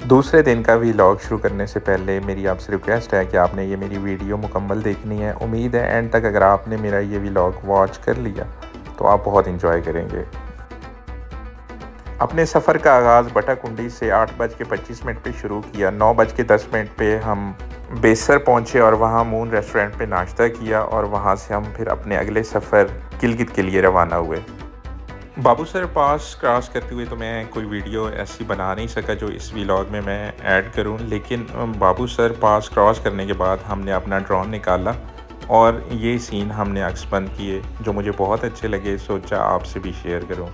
दूसरे दिन का व्लॉग शुरू करने से पहले मेरी आपसे रिक्वेस्ट है कि आपने ये मेरी वीडियो मुकम्मल देखनी है। उम्मीद है एंड तक अगर आपने मेरा ये व्लॉग वॉच कर लिया तो आप बहुत इंजॉय करेंगे। अपने सफ़र का आगाज़ बटाकुंडी से 8:25 पे शुरू किया। 9:10 पे हम बेसर पहुँचे और वहाँ मून रेस्टोरेंट पे नाश्ता किया और वहाँ से हम फिर अपने अगले सफ़र गिलगित के लिए रवाना हुए। बाबूसर पास क्रॉस करते हुए तो मैं कोई वीडियो ऐसी बना नहीं सका जो इस व्लॉग में मैं ऐड करूं, लेकिन बाबूसर पास क्रॉस करने के बाद हमने अपना ड्रोन निकाला और ये सीन हमने अक्सबंद किए जो मुझे बहुत अच्छे लगे, सोचा आपसे भी शेयर करूं।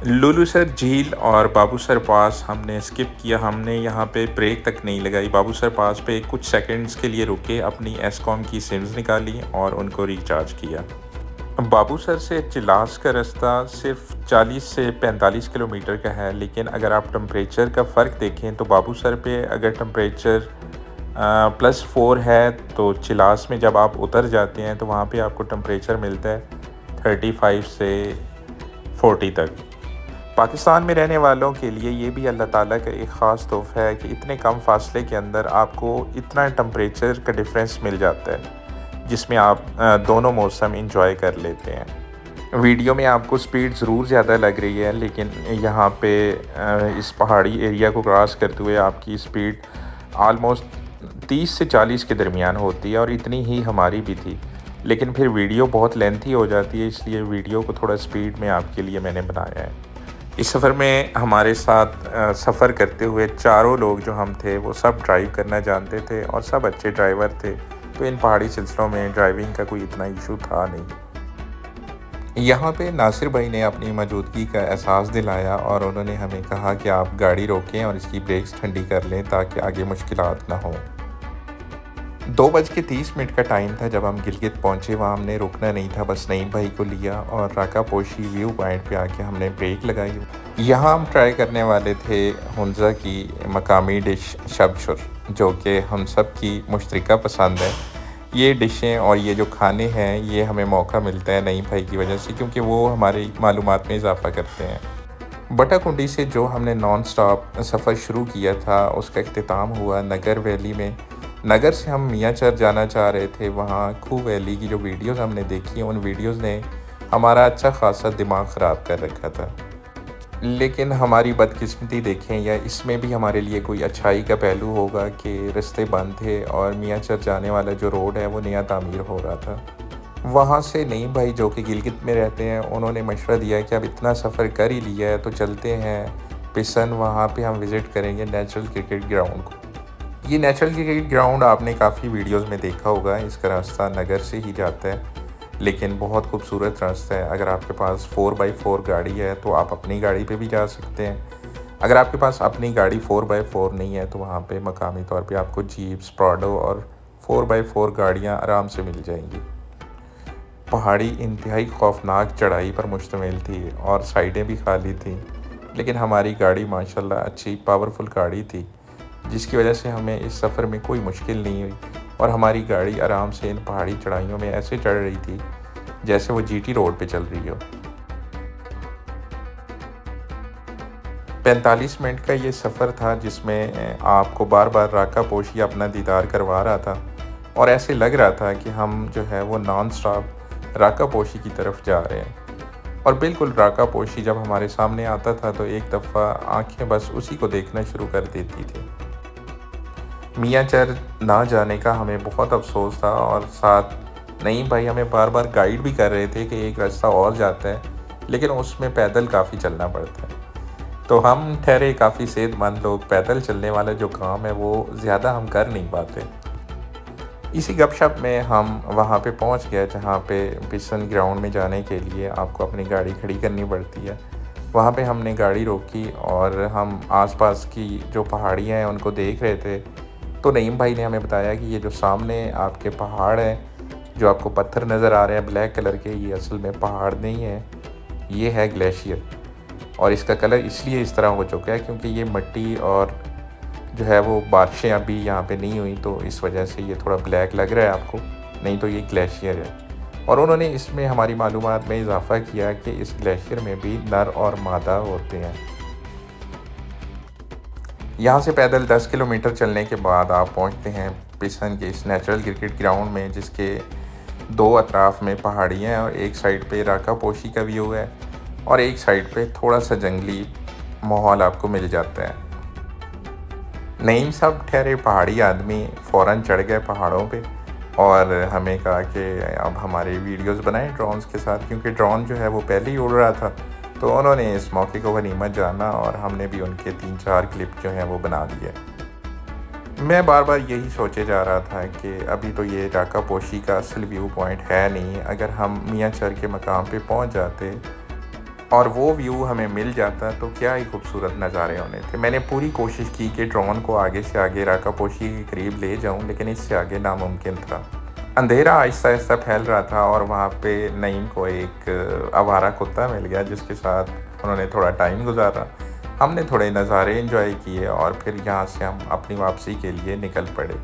लुलुसर झील और बाबूसर पास हमने स्किप किया, हमने यहाँ पे ब्रेक तक नहीं लगाई। बाबूसर पास पे कुछ सेकंड्स के लिए रुके, अपनी एसकॉम की सिम्स निकाली और उनको रिचार्ज किया। बाबूसर से चिलास का रास्ता सिर्फ 40 से 45 किलोमीटर का है, लेकिन अगर आप टेम्परेचर का फ़र्क देखें तो बाबूसर पे अगर टेम्परेचर +4 है तो चिलास में जब आप उतर जाते हैं तो वहाँ पे आपको टेम्परेचर मिलता है 35 से 40 तक। पाकिस्तान में रहने वालों के लिए ये भी अल्लाह ताला का एक ख़ास तोहफ़ा है कि इतने कम फासले के अंदर आपको इतना टेम्परेचर का डिफरेंस मिल जाता है जिसमें आप दोनों मौसम इंजॉय कर लेते हैं। वीडियो में आपको स्पीड ज़रूर ज़्यादा लग रही है, लेकिन यहाँ पे इस पहाड़ी एरिया को क्रॉस करते हुए आपकी स्पीड आलमोस्ट 30 से 40 के दरमियान होती है और इतनी ही हमारी भी थी, लेकिन फिर वीडियो बहुत लेंथी हो जाती है, इसलिए वीडियो को थोड़ा स्पीड में आपके लिए मैंने बनाया है। इस सफ़र में हमारे साथ सफ़र करते हुए चारों लोग जो हम थे वो सब ड्राइव करना जानते थे और सब अच्छे ड्राइवर थे, तो इन पहाड़ी सिलसिलों में ड्राइविंग का कोई इतना इशू था नहीं। यहाँ पे नासिर भाई ने अपनी मौजूदगी का एहसास दिलाया और उन्होंने हमें कहा कि आप गाड़ी रोकें और इसकी ब्रेक्स ठंडी कर लें ताकि आगे मुश्किलात ना हों। 2:30 का टाइम था जब हम गिलगित पहुँचे। वहाँ हमने रुकना नहीं था, बस नईम भाई को लिया और राका पोशी व्यू पॉइंट पे आके हमने ब्रेक लगाई। यहाँ हम ट्राई करने वाले थे हुंज़ा की मकामी डिश शबशुर, जो कि हम सब की मुश्तरका पसंद है। ये डिशें और ये जो खाने हैं ये हमें मौका मिलता है नईम भाई की वजह से, क्योंकि वो हमारी मालूमात में इजाफ़ा करते हैं। बटाकुंडी से जो हमने नॉन स्टॉप सफ़र शुरू किया था उसका इख्तिताम हुआ नगर वैली में। नगर से हम मियांचर जाना चाह रहे थे। वहाँ खूह वैली की जो वीडियोस हमने देखी उन वीडियोस ने हमारा अच्छा खासा दिमाग ख़राब कर रखा था, लेकिन हमारी बदकिस्मती देखें या इसमें भी हमारे लिए कोई अच्छाई का पहलू होगा कि रास्ते बंद थे और मियांचर जाने वाला जो रोड है वो नया तामीर हो रहा था। वहाँ से नईम भाई जो कि गिलगित में रहते हैं उन्होंने मशवरा दिया कि अब इतना सफ़र कर ही लिया है तो चलते हैं पिसन, वहाँ पे हम विज़िट करेंगे नेचुरल क्रिकेट ग्राउंड को। ये नेचुरल क्रिकेट ग्राउंड आपने काफ़ी वीडियोस में देखा होगा। इसका रास्ता नगर से ही जाता है, लेकिन बहुत खूबसूरत रास्ता है। अगर आपके पास 4x4 गाड़ी है तो आप अपनी गाड़ी पे भी जा सकते हैं। अगर आपके पास अपनी गाड़ी 4x4 नहीं है तो वहाँ पे मकामी तौर पे आपको जीप्स, प्राडो और 4x4 गाड़ियाँ आराम से मिल जाएंगी। पहाड़ी इंतहाई खौफनाक चढ़ाई पर मुश्तमिल थी और साइडें भी खाली थी, लेकिन हमारी गाड़ी माशाल्लाह अच्छी पावरफुल गाड़ी थी, जिसकी वजह से हमें इस सफ़र में कोई मुश्किल नहीं हुई और हमारी गाड़ी आराम से इन पहाड़ी चढ़ाइयों में ऐसे चढ़ रही थी जैसे वो जीटी रोड पे चल रही हो। 45 मिनट का ये सफ़र था जिसमें आपको बार बार राका पोशी अपना दीदार करवा रहा था और ऐसे लग रहा था कि हम जो है वो नॉन स्टॉप राका पोशी की तरफ जा रहे हैं। और बिल्कुल राका पोशी जब हमारे सामने आता था तो एक दफ़ा आंखें बस उसी को देखना शुरू कर देती थी। मियांचर ना जाने का हमें बहुत अफसोस था और साथ नईम भाई हमें बार बार गाइड भी कर रहे थे कि एक रास्ता और जाता है, लेकिन उसमें पैदल काफ़ी चलना पड़ता है। तो हम ठहरे काफ़ी सेहतमंद लोग, पैदल चलने वाला जो काम है वो ज़्यादा हम कर नहीं पाते। इसी गपशप में हम वहाँ पे पहुँच गए जहाँ पे पिसन ग्राउंड में जाने के लिए आपको अपनी गाड़ी खड़ी करनी पड़ती है। वहाँ पे हमने गाड़ी रोकी और हम आसपास की जो पहाड़ियाँ हैं उनको देख रहे थे। तो नईम भाई ने हमें बताया कि ये जो सामने आपके पहाड़ हैं, जो आपको पत्थर नज़र आ रहे हैं ब्लैक कलर के, ये असल में पहाड़ नहीं है, ये है ग्लेशियर। और इसका कलर इसलिए इस तरह हो चुका है क्योंकि ये मिट्टी और जो है वो बारिशें अभी यहाँ पे नहीं हुई, तो इस वजह से ये थोड़ा ब्लैक लग रहा है आपको, नहीं तो ये ग्लेशियर है। और उन्होंने इसमें हमारी मालूमात में इजाफ़ा किया कि इस ग्लेशियर में भी नर और मादा होते हैं। यहाँ से पैदल 10 किलोमीटर चलने के बाद आप पहुँचते हैं पिसन के इस नेचुरल क्रिकेट ग्राउंड में, जिसके दो अतराफ़ में पहाड़ियाँ हैं और एक साइड पे राका पोशी का व्यू है और एक साइड पे थोड़ा सा जंगली माहौल आपको मिल जाता है। नईम साहब ठहरे पहाड़ी आदमी फ़ौरन चढ़ गए पहाड़ों पे और हमें कहा कि अब हमारे वीडियोस बनाएं ड्रोन्स के साथ, क्योंकि ड्रोन जो है वो पहले ही उड़ रहा था। तो उन्होंने इस मौके को गनीमत जाना और हमने भी उनके 3-4 क्लिप जो हैं वो बना दिए। मैं बार बार यही सोचे जा रहा था कि अभी तो ये राका पोशी का असल व्यू पॉइंट है नहीं, अगर हम मियाँ चर के मकाम पे पहुंच जाते और वो व्यू हमें मिल जाता तो क्या ही खूबसूरत नज़ारे होने थे। मैंने पूरी कोशिश की कि ड्रोन को आगे से आगे राका पोशी के करीब ले जाऊं, लेकिन इससे आगे नामुमकिन था। अंधेरा आहिस्ता आहिस्ता फैल रहा था और वहाँ पे नईम को एक आवारा कुत्ता मिल गया जिसके साथ उन्होंने थोड़ा टाइम गुजारा। हमने थोड़े नज़ारे एंजॉय किए और फिर यहाँ से हम अपनी वापसी के लिए निकल पड़े।